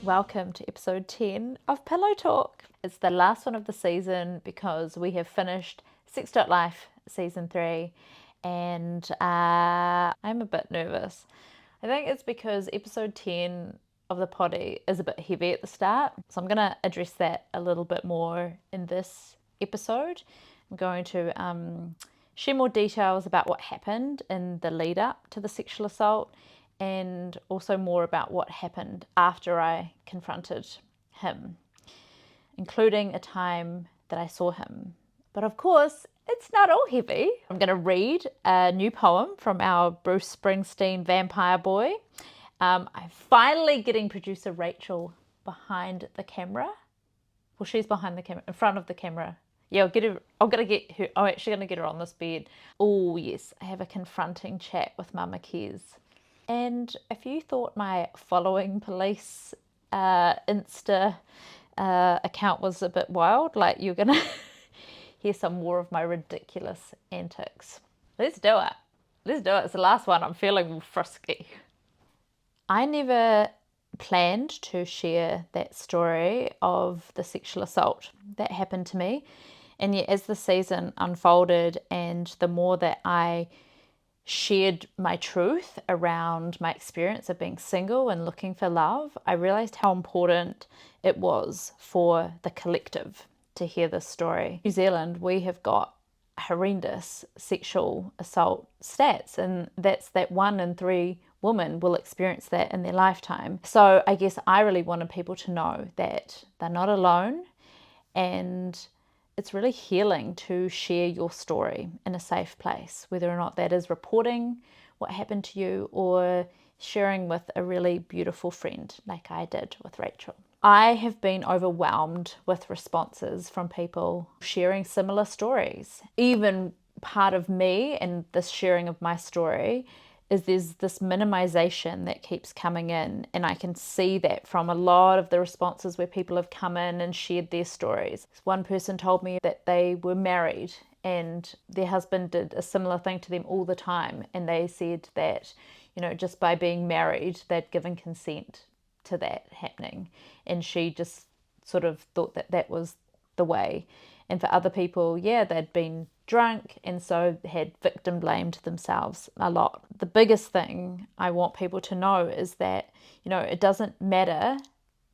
Welcome to episode 10 of Pillow Talk. It's the last one of the season because we have finished Sex.Life season 3 and I'm a bit nervous. I think it's because episode 10 of the potty is a bit heavy at the start. So I'm going to address that a little bit more in this episode. I'm going to share more details about what happened in the lead up to the sexual assault and also more about what happened after I confronted him, including a time that I saw him. But of course, it's not all heavy. I'm going to read a new poem from our Bruce Springsteen Vampire Boy. I'm finally getting producer Rachel behind the camera. Well, she's behind the camera, in front of the camera. Yeah, I'm actually going to get her on this bed. Oh yes, I have a confronting chat with Mama Kez. And if you thought my following police Insta account was a bit wild, like you're going to hear some more of my ridiculous antics. Let's do it. It's the last one. I'm feeling frisky. I never planned to share that story of the sexual assault that happened to me. And yet as the season unfolded and the more that I shared my truth around my experience of being single and looking for love, I realized how important it was for the collective to hear this story. New Zealand, we have got horrendous sexual assault stats, and that's that 1 in 3 women will experience that in their lifetime. So I guess I really wanted people to know that they're not alone, and it's really healing to share your story in a safe place, whether or not that is reporting what happened to you or sharing with a really beautiful friend like I did with Rachel. I have been overwhelmed with responses from people sharing similar stories. Even part of me and this sharing of my story is there's this minimization that keeps coming in, and I can see that from a lot of the responses where people have come in and shared their stories. One person told me that they were married and their husband did a similar thing to them all the time, and they said that, just by being married, they'd given consent to that happening, and she just sort of thought that that was the way. And for other people, they'd been drunk and so had victim blamed themselves a lot. The biggest thing I want people to know is that, it doesn't matter,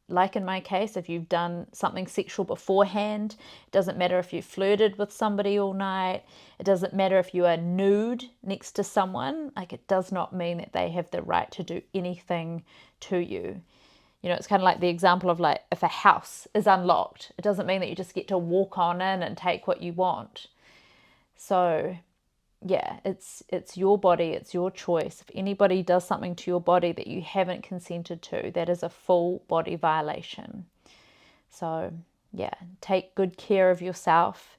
like in my case, if you've done something sexual beforehand. It doesn't matter if you flirted with somebody all night. It doesn't matter if you are nude next to someone. It does not mean that they have the right to do anything to you. It's kind of like the example of if a house is unlocked, it doesn't mean that you just get to walk on in and take what you want. So it's your body, it's your choice. If anybody does something to your body that you haven't consented to, that is a full body violation. So take good care of yourself,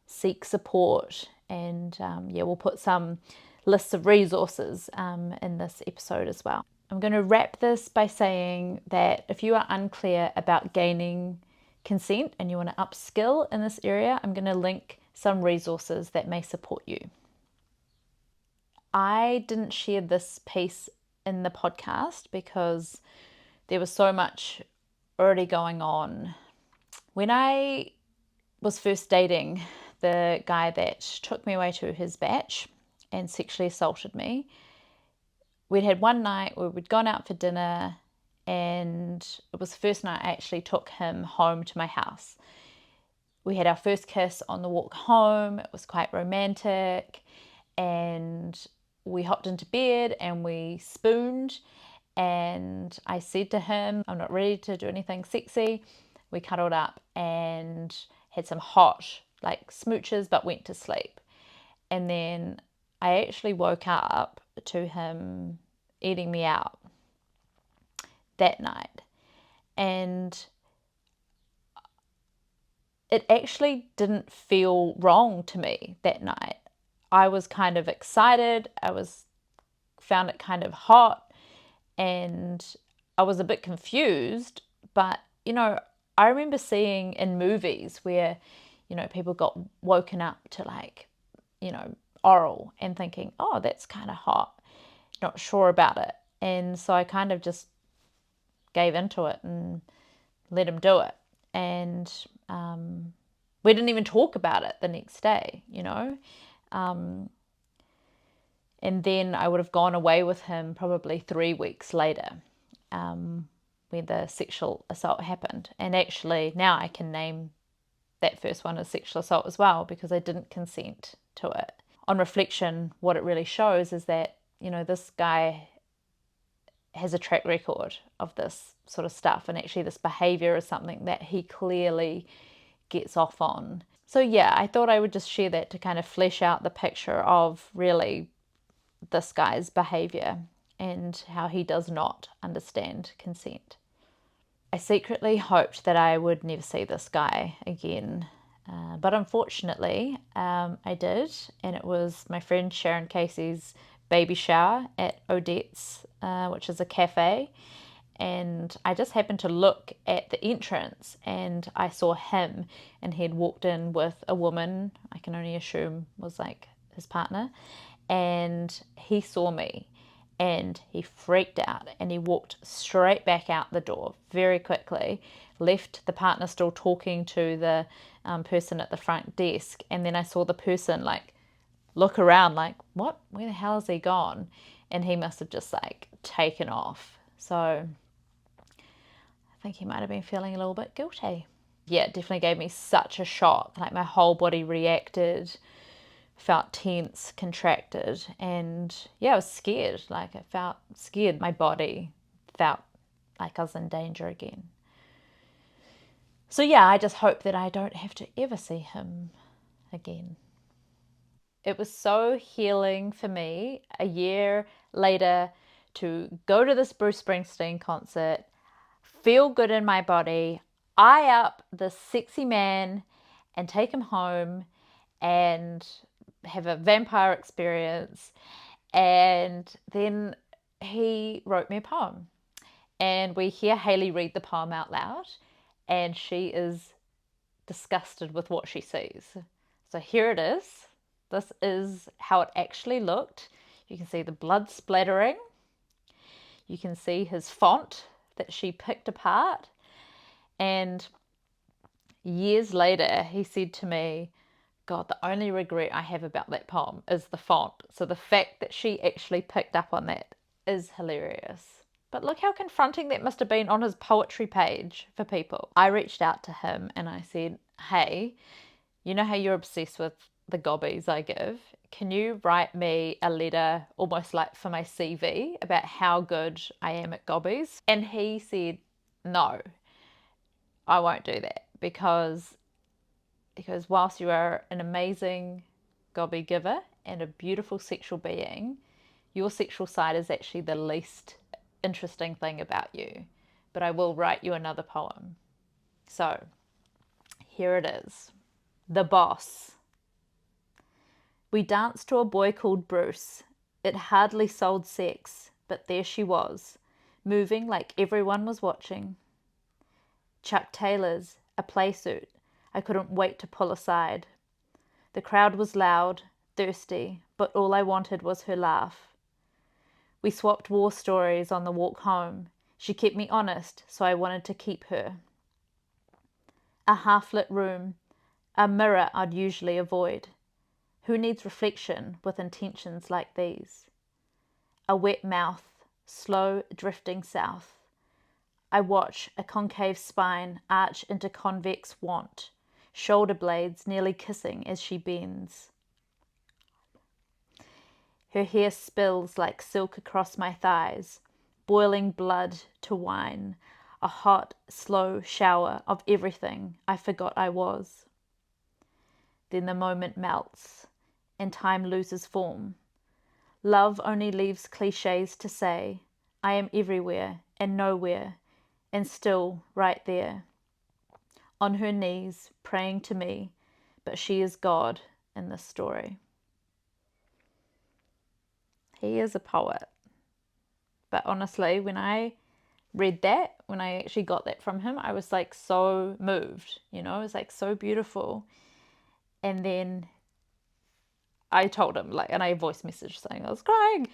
seek support, and we'll put some lists of resources in this episode as well. I'm going to wrap this by saying that if you are unclear about gaining consent and you want to upskill in this area, I'm going to link some resources that may support you. I didn't share this piece in the podcast because there was so much already going on. When I was first dating the guy that took me away to his batch and sexually assaulted me, we'd had one night where we'd gone out for dinner, and it was the first night I actually took him home to my house. We had our first kiss on the walk home. It was quite romantic, and we hopped into bed and we spooned, and I said to him, I'm not ready to do anything sexy. We cuddled up and had some hot smooches, but went to sleep. And then I actually woke up to him eating me out that night, and it actually didn't feel wrong to me that night. I was kind of excited. Found it kind of hot, and I was a bit confused. But I remember seeing in movies where people got woken up to oral and thinking, oh, that's kind of hot, not sure about it. And so I kind of just gave into it and let him do it. And we didn't even talk about it the next day, you know. And then I would have gone away with him probably 3 weeks later, when the sexual assault happened. And actually now I can name that first one as sexual assault as well, because I didn't consent to it. On reflection, what it really shows is that, you know, this guy has a track record of this sort of stuff, and actually this behavior is something that he clearly gets off on. So yeah, I thought I would just share that to kind of flesh out the picture of really this guy's behavior and how he does not understand consent. I secretly hoped that I would never see this guy again, but unfortunately I did, and it was my friend Sharon Casey's baby shower at Odette's, which is a cafe, and I just happened to look at the entrance and I saw him, and he had walked in with a woman I can only assume was like his partner, and he saw me and he freaked out and he walked straight back out the door very quickly, left the partner still talking to the person at the front desk, and then I saw the person like look around like, what, where the hell has he gone? And he must have just like taken off. So I think he might have been feeling a little bit guilty. Yeah, it definitely gave me such a shock. Like my whole body reacted, felt tense, contracted, and yeah, I was scared. Like I felt scared. My body felt like I was in danger again. So yeah, I just hope that I don't have to ever see him again. It was so healing for me a year later to go to this Bruce Springsteen concert, feel good in my body, eye up this sexy man and take him home and have a vampire experience. And then he wrote me a poem, and we hear Hayley read the poem out loud, and she is disgusted with what she sees. So here it is. This is how it actually looked. You can see the blood splattering. You can see his font that she picked apart. And years later, he said to me, God, the only regret I have about that poem is the font. So the fact that she actually picked up on that is hilarious. But look how confronting that must have been on his poetry page for people. I reached out to him and I said, hey, you know how you're obsessed with the gobbies I give? Can you write me a letter almost like for my CV about how good I am at gobbies? And he said, no, I won't do that because whilst you are an amazing gobby giver and a beautiful sexual being, your sexual side is actually the least interesting thing about you. But I will write you another poem. So here it is. The Boss. We danced to a boy called Bruce. It hardly sold sex, but there she was, moving like everyone was watching. Chuck Taylors, a playsuit, I couldn't wait to pull aside. The crowd was loud, thirsty, but all I wanted was her laugh. We swapped war stories on the walk home. She kept me honest, so I wanted to keep her. A half-lit room, a mirror I'd usually avoid. Who needs reflection with intentions like these? A wet mouth, slow drifting south. I watch a concave spine arch into convex want, shoulder blades nearly kissing as she bends. Her hair spills like silk across my thighs, boiling blood to wine, a hot, slow shower of everything I forgot I was. Then the moment melts, and time loses form. Love only leaves cliches to say, I am everywhere and nowhere, and still right there. On her knees, praying to me, but she is God in this story. He is a poet. But honestly, when I read that, when I actually got that from him, I was like so moved, you know, it was like so beautiful. And then I told him, like, and I voice messaged saying I was crying.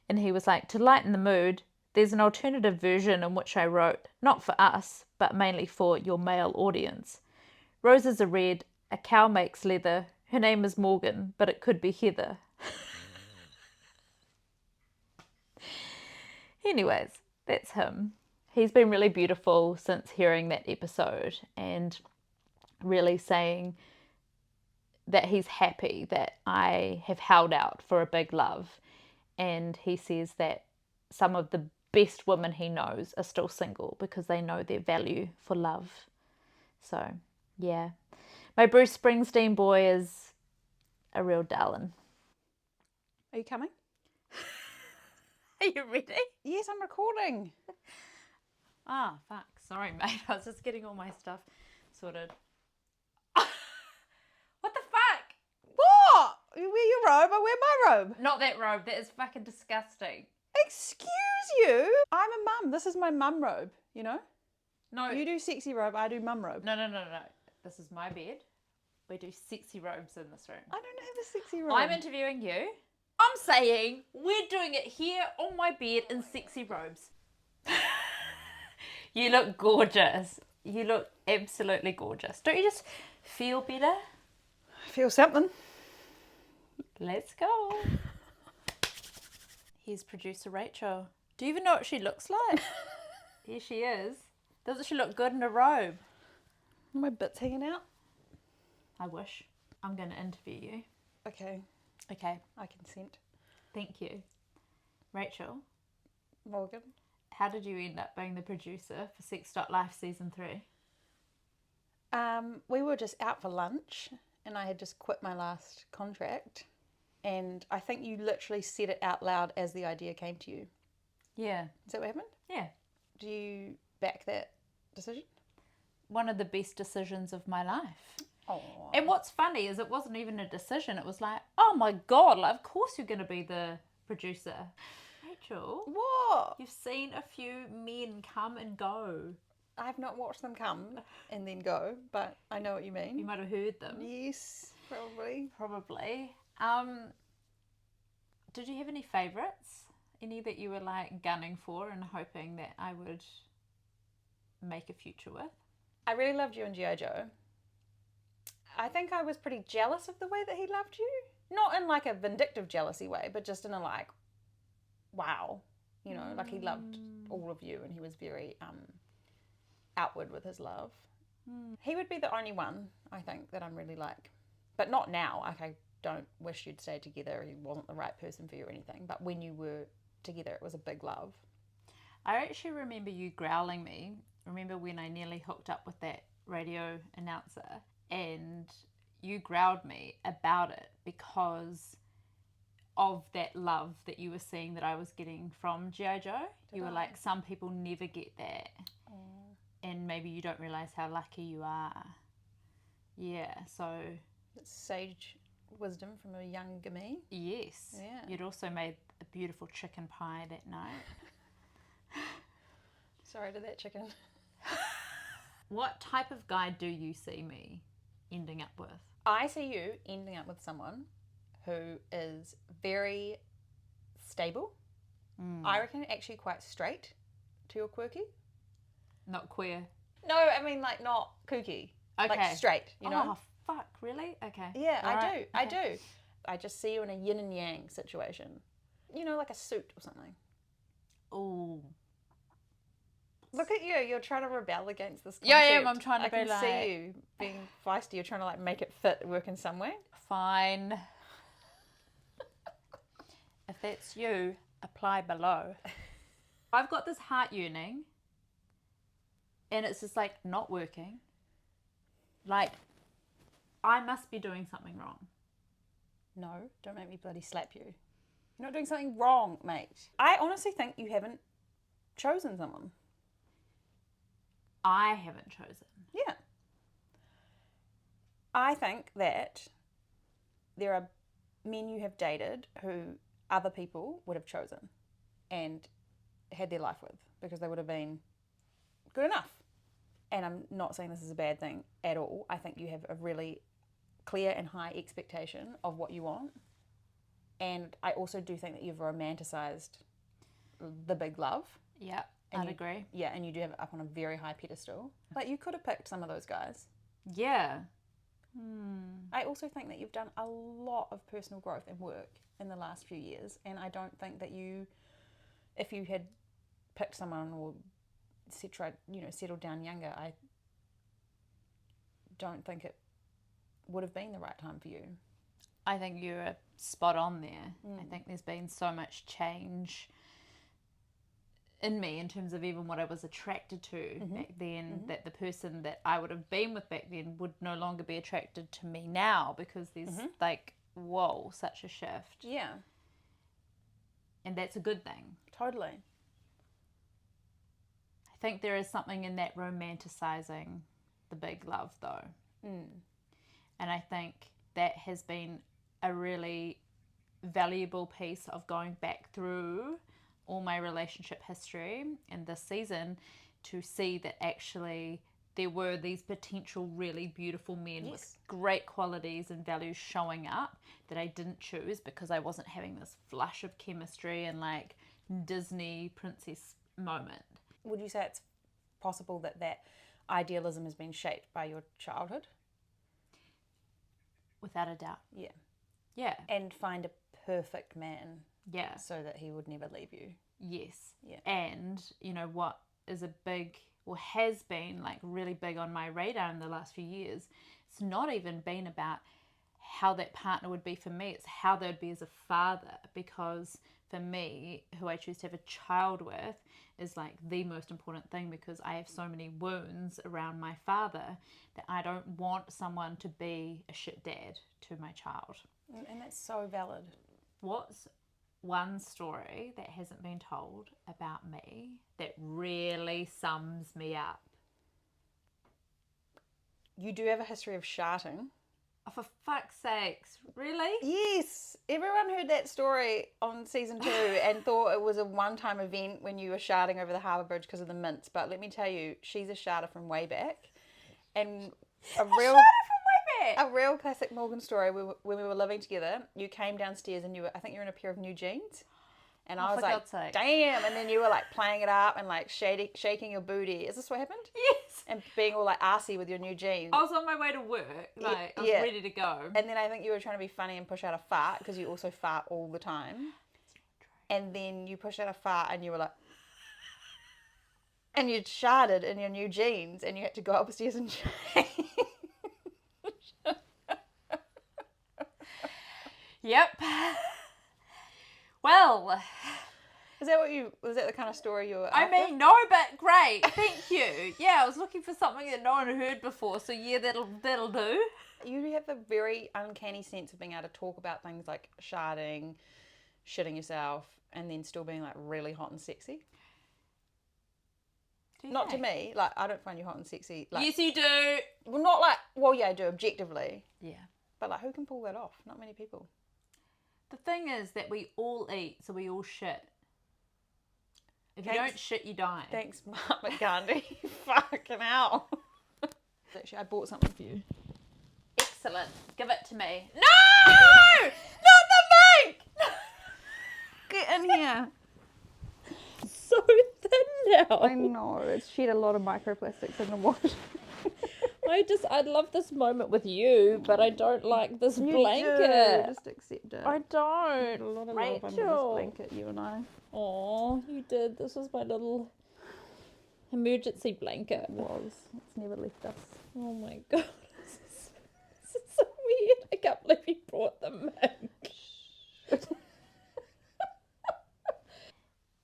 And he was like, to lighten the mood, There's an alternative version in which I wrote, not for us, but mainly for your male audience. Roses are red, a cow makes leather, her name is Morgan, but it could be Heather. Anyways, that's him. He's been really beautiful since hearing that episode and really saying that he's happy that I have held out for a big love. And he says that some of the best women he knows are still single because they know their value for love. So, yeah. My Bruce Springsteen boy is a real darling. Are you coming? Are you ready? Yes, I'm recording. Ah, fuck. Sorry, mate. I was just getting all my stuff sorted. What the fuck? What? You wear your robe, I wear my robe. Not that robe. That is fucking disgusting. Excuse you? I'm a mum. This is my mum robe, you know? No. You do sexy robe, I do mum robe. No. This is my bed. We do sexy robes in this room. I don't have a sexy robe. I'm interviewing you. I'm saying we're doing it here on my bed in sexy robes. You look gorgeous. You look absolutely gorgeous. Don't you just feel better? I feel something. Let's go. Here's producer Rachel. Do you even know what she looks like? Here she is. Doesn't she look good in a robe? My bit's hanging out. I wish. I'm going to interview you. Okay, Okay. I consent. Thank you. Rachel, Morgan. how did you end up being the producer for Sex.Life season 3? We were just out for lunch and I had just quit my last contract. And I think you literally said it out loud as the idea came to you. Yeah. Is that what happened? Yeah. Do you back that decision? One of the best decisions of my life. Oh. And what's funny is it wasn't even a decision. It was like, oh my God, like, of course you're going to be the producer. Rachel, What? you've seen a few men come and go. I've not watched them come and then go, but I know what you mean. You might have heard them. Yes, probably. Probably. Did you have any favourites? Any that you were like gunning for and hoping that I would make a future with? I really loved you and G.I. Joe. I think I was pretty jealous of the way that he loved you. Not in like a vindictive jealousy way, but just in a like, wow. You know, like he loved all of you and he was very outward with his love. He would be the only one, I think, that I'm really like. But not now. Like, I don't wish you'd stay together. He wasn't the right person for you or anything. But when you were together, it was a big love. I actually remember you growling me. Remember when I nearly hooked up with that radio announcer and you growled me about it because of that love that you were seeing that I was getting from G.I. Joe. You were like, some people never get that. And maybe you don't realise how lucky you are. Yeah, so... It's sage wisdom from a younger me. Yes. Yeah. You'd also made a beautiful chicken pie that night. Sorry to that chicken. What type of guy do you see me ending up with? I see you ending up with someone who is very stable. I reckon actually quite straight to your quirky. Not queer. No, I mean like not kooky. Okay. Like straight, you know? Oh, fuck, really? Okay. Yeah, All I right. do. I do. I just see you in a yin and yang situation. You know, like a suit or something. Ooh. Look at you. You're trying to rebel against this concept. Yeah, I am. I'm trying to be I can like... see you being feisty. You're trying to like make it fit, work in some way. Fine. If that's you, apply below. I've got this heart yearning and it's just like not working. Like, I must be doing something wrong. No, don't make me bloody slap you. You're not doing something wrong, mate. I honestly think you haven't chosen someone. I haven't chosen. Yeah. I think that there are men you have dated who other people would have chosen and had their life with because they would have been good enough. And I'm not saying this is a bad thing at all. I think you have a really clear and high expectation of what you want. And I also do think that you've romanticized the big love Yeah, And I'd agree. Yeah, and you do have it up on a very high pedestal. But you could have picked some of those guys. Yeah. I also think that you've done a lot of personal growth and work in the last few years, and I don't think that if you had picked someone or settled down younger, I don't think it would have been the right time for you. I think you're spot on there. I think there's been so much change in me in terms of even what I was attracted to back then, that the person that I would have been with back then would no longer be attracted to me now, because there's like, whoa, such a shift. Yeah. And that's a good thing. Totally. I think there is something in that romanticizing the big love, though. And I think that has been a really valuable piece of going back through all my relationship history in this season to see that actually there were these potential really beautiful men with great qualities and values showing up that I didn't choose because I wasn't having this flush of chemistry and like Disney princess moment. Would you say it's possible that idealism has been shaped by your childhood? Without a doubt. Yeah. Yeah. And find a perfect man. Yeah. So that he would never leave you. Yes. Yeah. And, you know, what is a big, or has been like really big on my radar in the last few years, it's not even been about how that partner would be for me. It's how they would be as a father, because for me, who I choose to have a child with is like the most important thing, because I have so many wounds around my father that I don't want someone to be a shit dad to my child. And that's so valid. What's one story that hasn't been told about me that really sums me up? You do have a history of sharting. Oh, for fuck's sakes, really? Yes, everyone heard that story on season 2 and thought it was a one-time event when you were sharting over the harbour bridge because of the mints. But let me tell you, she's a sharter from way back, and a real classic Morgan story. When we were living together, you came downstairs and I think you were in a pair of new jeans. And I was like, damn. And then you were like playing it up and like shaking your booty. Is this what happened? Yes. And being all like arsey with your new jeans. I was on my way to work. Like, I was ready to go. And then I think you were trying to be funny and push out a fart, because you also fart all the time. And then you pushed out a fart and you were like, and you'd sharted in your new jeans and you had to go upstairs and change. Yep. Well, was that the kind of story you were after? I mean, no, but great. Thank you. Yeah, I was looking for something that no one had heard before, so yeah, that'll do. You have a very uncanny sense of being able to talk about things like sharting, shitting yourself, and then still being like really hot and sexy. Not to me. Like, I don't find you hot and sexy. Like, yes, you do. Well, not like, well, yeah, I do objectively. Yeah. But like, who can pull that off? Not many people. The thing is that we all eat, so we all shit. If you don't shit, you die. Thanks, Mama Kez. Fucking hell. Actually, I bought something for you. Excellent. Give it to me. No! Not the mic! Get in here. So thin now. I know. It's shed a lot of microplastics in the wash. I love this moment with you, but I don't like this blanket. Just accept it. I don't. A lot of love under this blanket, you and I. Oh, you did. This was my little emergency blanket. It was. It's never left us. Oh my god. This is so weird. I can't believe you brought the milk.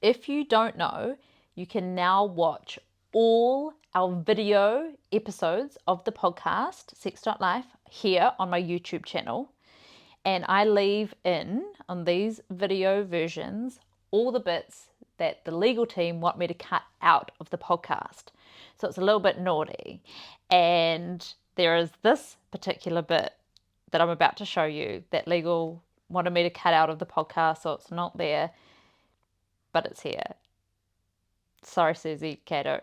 If you don't know, you can now watch all our video episodes of the podcast, Sex.Life, here on my YouTube channel. And I leave in, on these video versions, all the bits that the legal team want me to cut out of the podcast. So it's a little bit naughty. And there is this particular bit that I'm about to show you that legal wanted me to cut out of the podcast, so it's not there, but it's here. Sorry, Susie Cato.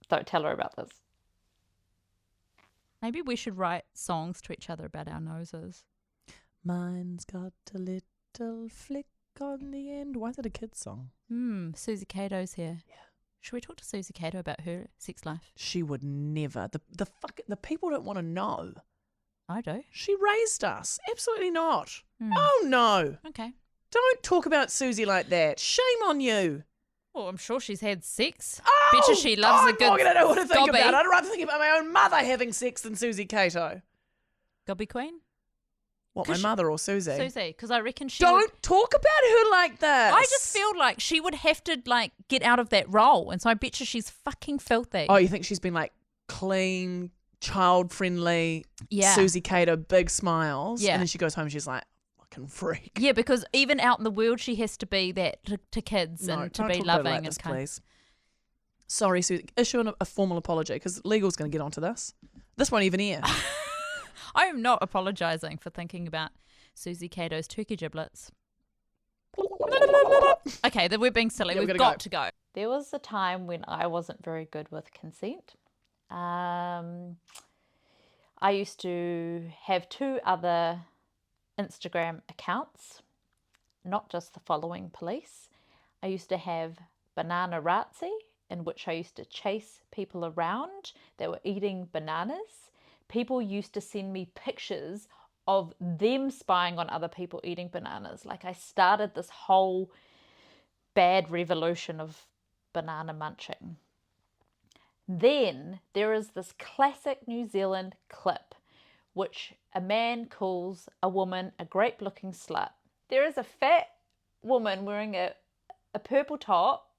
Don't tell her about this. Maybe we should write songs to each other about our noses. Mine's got a little flick on the end. Why is it a kid's song? Susie Cato's here. Yeah. Should we talk to Susie Cato about her sex life? She would never. The people don't want to know. I do. She raised us. Absolutely not. Oh, no. Okay. Don't talk about Susie like that. Shame on you. Well, I'm sure she's had sex. Oh, Bet she loves a good Morgan, I don't want to think gobby. about it. I'd rather think about my own mother having sex than Susie Cato. Gobby queen? What, my mother or Susie? Susie, because I reckon she Don't talk about her like that. I just feel like she would have to, like, get out of that role. And so I bet you she's fucking filthy. Oh, you think she's been, like, clean, child-friendly, Yeah. Susie Cato, big smiles, Yeah. and then she goes home and she's like, fucking freak. Yeah, because even out in the world, she has to be that to kids No, and to don't be talk about her loving like and this, kind. please. Sorry, Susie. Issue a formal apology because legal's going to get onto this. This won't even air. I am not apologising for thinking about Susie Cato's turkey giblets. Okay, we're being silly. Yeah, We've we got gotta to go. There was a time when I wasn't very good with consent. I used to have 2 other Instagram accounts, not just the following police. I used to have Bananarazzi, in which I used to chase people around that were eating bananas. People used to send me pictures of them spying on other people eating bananas. Like, I started this whole bad revolution of banana munching. Then there is this classic New Zealand clip which a man calls a woman a grape looking slut. There is a fat woman wearing a purple top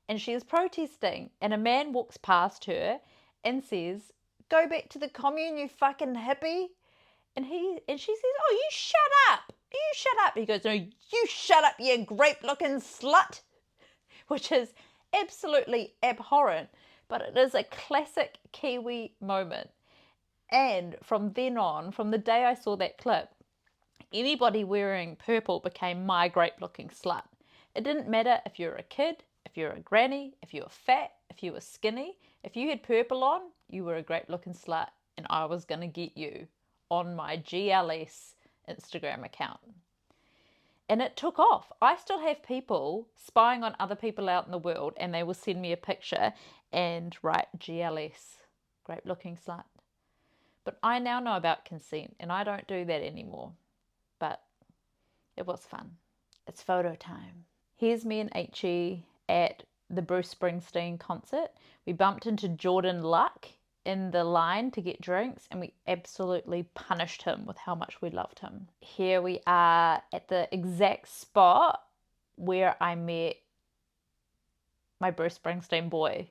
and she is protesting, and a man walks past her and says, "Go back to the commune, you fucking hippie." And she says, "Oh, you shut up. You shut up." He goes, "No, you shut up, you grape looking slut," which is absolutely abhorrent, but it is a classic Kiwi moment. And from then on, from the day I saw that clip, anybody wearing purple became my grape looking slut. It didn't matter if you're a kid, if you're a granny, if you were fat, if you were skinny. If you had purple on, you were a grape looking slut, and I was going to get you on my GLS Instagram account. And it took off. I still have people spying on other people out in the world, and they will send me a picture and write GLS, grape looking slut. But I now know about consent, and I don't do that anymore. But it was fun. It's photo time. Here's me and H.E. at the Bruce Springsteen concert. We bumped into Jordan Luck in the line to get drinks, and we absolutely punished him with how much we loved him. Here we are at the exact spot where I met my Bruce Springsteen boy.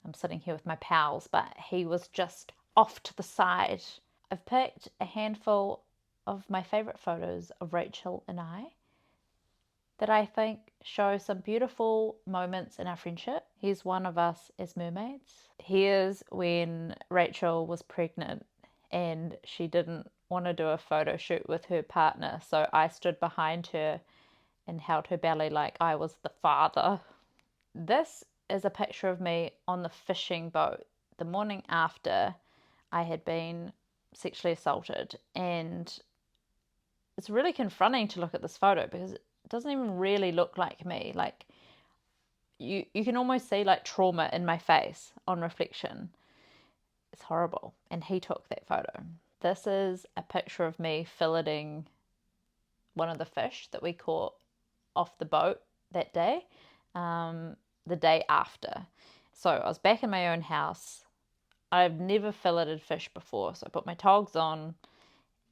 I'm sitting here with my pals, but he was just off to the side. I've picked a handful of my favourite photos of Rachel and I that I think show some beautiful moments in our friendship. Here's one of us as mermaids. Here's when Rachel was pregnant and she didn't want to do a photo shoot with her partner, so I stood behind her and held her belly like I was the father. This is a picture of me on the fishing boat the morning after I had been sexually assaulted, and it's really confronting to look at this photo because it doesn't even really look like me. Like, you can almost see like trauma in my face on reflection. It's horrible. And he took that photo. This is a picture of me filleting one of the fish that we caught off the boat that day, the day after. So I was back in my own house. I've never filleted fish before, so I put my togs on.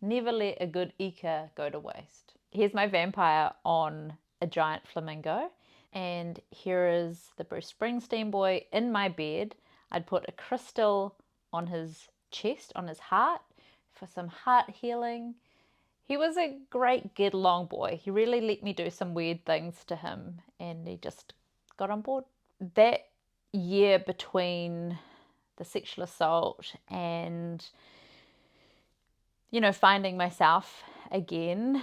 Never let a good ika go to waste. Here's my vampire on a giant flamingo, and here is the Bruce Springsteen boy in my bed. I'd put a crystal on his chest, on his heart, for some heart healing. He was a great get-along boy. He really let me do some weird things to him, and he just got on board. That year between the sexual assault and, finding myself again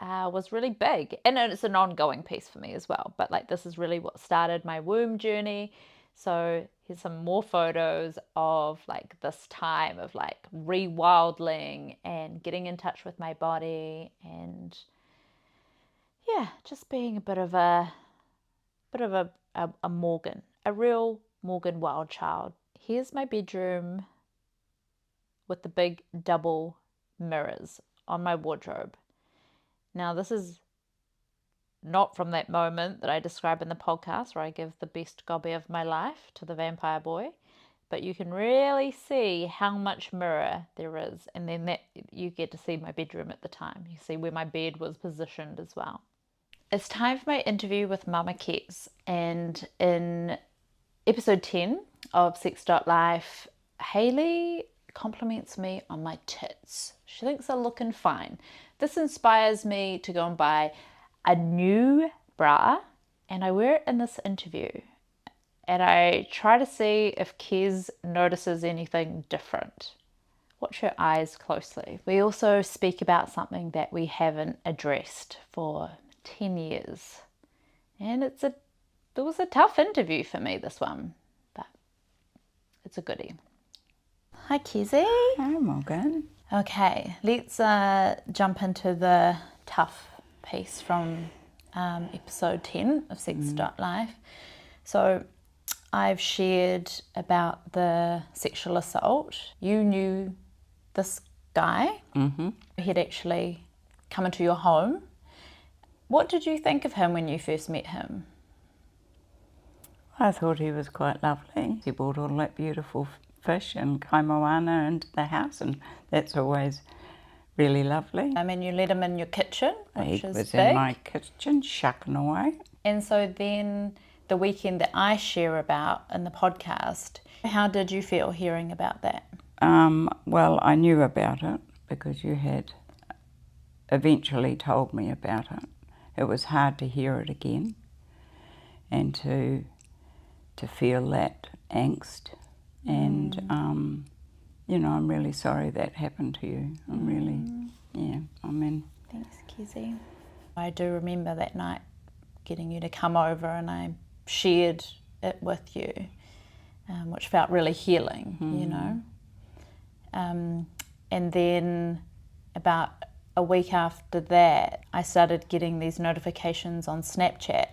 was really big. And it's an ongoing piece for me as well. But this is really what started my womb journey. So here's some more photos of this time of rewilding and getting in touch with my body and just being a bit of a bit of a Morgan, a real Morgan wild child. Here's my bedroom with the big double mirrors on my wardrobe. Now, this is not from that moment that I describe in the podcast where I give the best gobby of my life to the vampire boy, but you can really see how much mirror there is, and then that you get to see my bedroom at the time. You see where my bed was positioned as well. It's time for my interview with Mama Kez, and in episode 10 of Sex.Life, Hayley compliments me on my tits. She thinks they're looking fine. This inspires me to go and buy a new bra, and I wear it in this interview. And I try to see if Kez notices anything different. Watch her eyes closely. We also speak about something that we haven't addressed for 10 years. And it was a tough interview for me, this one, but it's a goodie. Hi, Kezzy. Hi, Morgan. Okay, let's jump into the tough piece from episode 10 of Sex.Life. So I've shared about the sexual assault. You knew this guy. Mm-hmm. He'd actually come into your home. What did you think of him when you first met him? I thought he was quite lovely. He brought all that beautiful fish and kaimoana into the house, and that's always really lovely. I mean, you let him in your kitchen, which He is was big. in my kitchen, shucking away. And so then the weekend that I share about in the podcast, how did you feel hearing about that? Well, I knew about it because you had eventually told me about it. It was hard to hear it again and to feel that angst. And, you know, I'm really sorry that happened to you. I'm really, yeah, I mean... Thanks, Kezzy. I do remember that night getting you to come over, and I shared it with you, which felt really healing, you know. And then about a week after that, I started getting these notifications on Snapchat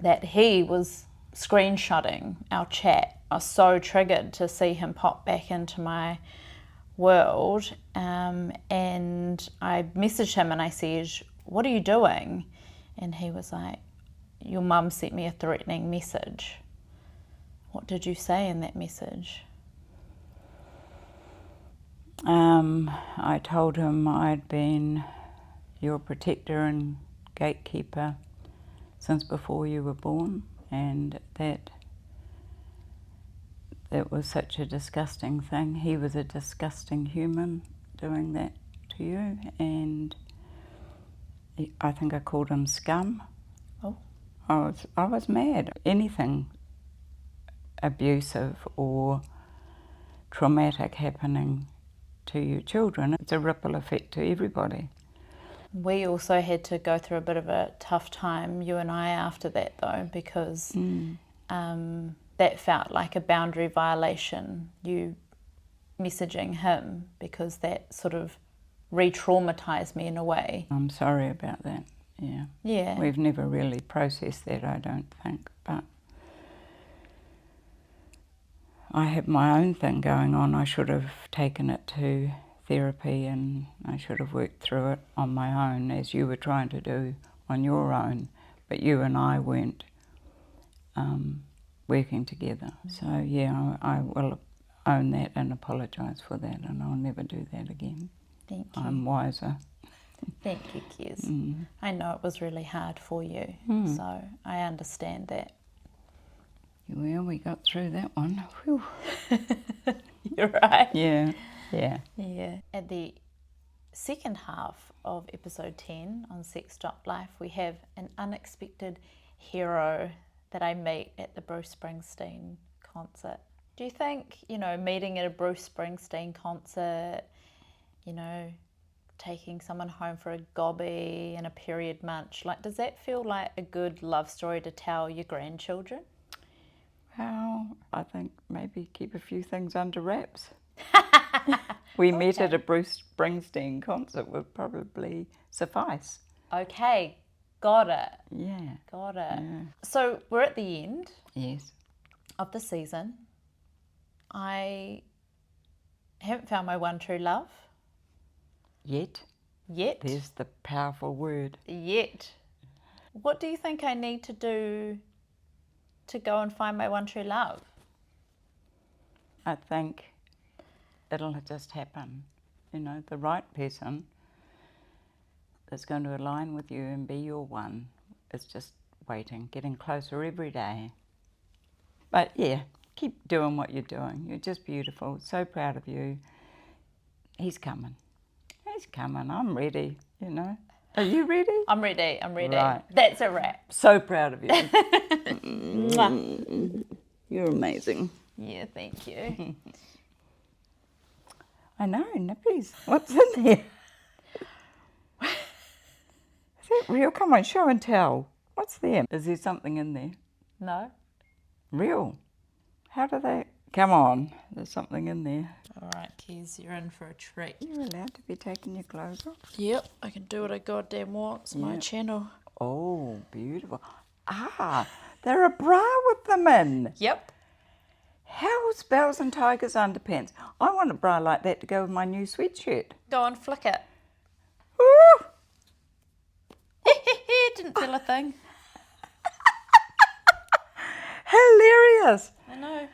that he was screenshotting our chat. I was so triggered to see him pop back into my world, and I messaged him and I said, "What are you doing?" And he was like, "Your mum sent me a threatening message." What did you say in that message? I told him I'd been your protector and gatekeeper since before you were born, and that it was such a disgusting thing. He was a disgusting human doing that to you, and I think I called him scum. Oh. I was mad. Anything abusive or traumatic happening to your children, it's a ripple effect to everybody. We also had to go through a bit of a tough time, you and I, after that though, because that felt like a boundary violation, you messaging him, because that sort of re-traumatized me in a way. I'm sorry about that, yeah. Yeah. We've never really processed that, I don't think, but I have my own thing going on. I should have taken it to therapy and I should have worked through it on my own, as you were trying to do on your own, but you and I weren't working together. So yeah, I will own that and apologise for that, and I'll never do that again. Thank you. I'm wiser. Thank you, Kez. I know it was really hard for you, so I understand that. Well, we got through that one. Whew. You're right. Yeah, yeah. Yeah. At the second half of episode 10 on Sex.Life, we have an unexpected hero that I meet at the Bruce Springsteen concert. Do you think, meeting at a Bruce Springsteen concert, taking someone home for a gobby and a period munch, does that feel like a good love story to tell your grandchildren? Well, I think maybe keep a few things under wraps. We met at a Bruce Springsteen concert would probably suffice. Okay, Got it. Yeah. Got it. Yeah. So we're at the end Yes. of the season. I haven't found my one true love Yet. yet. There's the powerful word. Yet. What do you think I need to do to go and find my one true love? I think it'll just happen. You know, the right person that's going to align with you and be your one is just waiting, getting closer every day. But yeah, keep doing what you're doing. You're just beautiful. So proud of you. He's coming. He's coming. I'm ready, you know. Are you ready? I'm ready. I'm ready. Right. That's a wrap. So proud of you. You're amazing. Yeah, thank you. I know, nippies. What's in there? Is that real? Come on, show and tell. What's there? Is there something in there? No? Real? How do they... Come on, there's something in there. All right, Kez, you're in for a treat. You're allowed to be taking your clothes off. Yep, I can do what I goddamn want. It's my Yep. channel. Oh, beautiful. Ah, they're a bra with them in. Yep. How's Bells and Tigers underpants? I want a bra like that to go with my new sweatshirt. Go on, flick it. Woo! Didn't feel a thing. Hilarious. I know.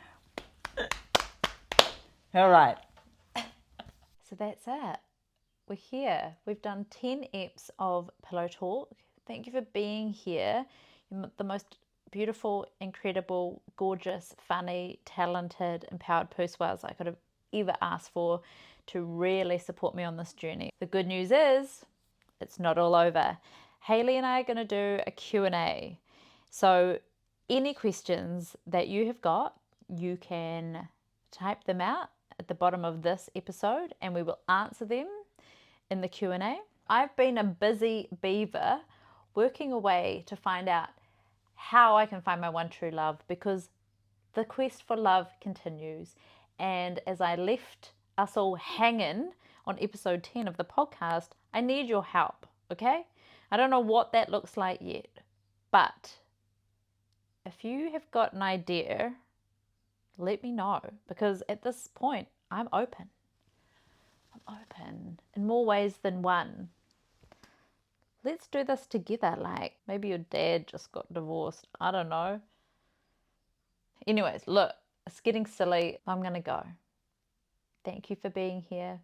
All right. So that's it. We're here. We've done 10 eps of Pillow Talk. Thank you for being here. You're the most beautiful, incredible, gorgeous, funny, talented, empowered pursuers I could have ever asked for to really support me on this journey. The good news is it's not all over. Hayley and I are going to do a Q&A. So any questions that you have got, you can type them out at the bottom of this episode and we will answer them in the Q&A. I've been a busy beaver working away to find out how I can find my one true love because the quest for love continues. And as I left us all hanging on episode 10 of the podcast, I need your help, okay? I don't know what that looks like yet, but if you have got an idea, let me know because at this point, I'm open. I'm open in more ways than one. Let's do this together. Like maybe your dad just got divorced. I don't know. Anyways, look, it's getting silly. I'm going to go. Thank you for being here.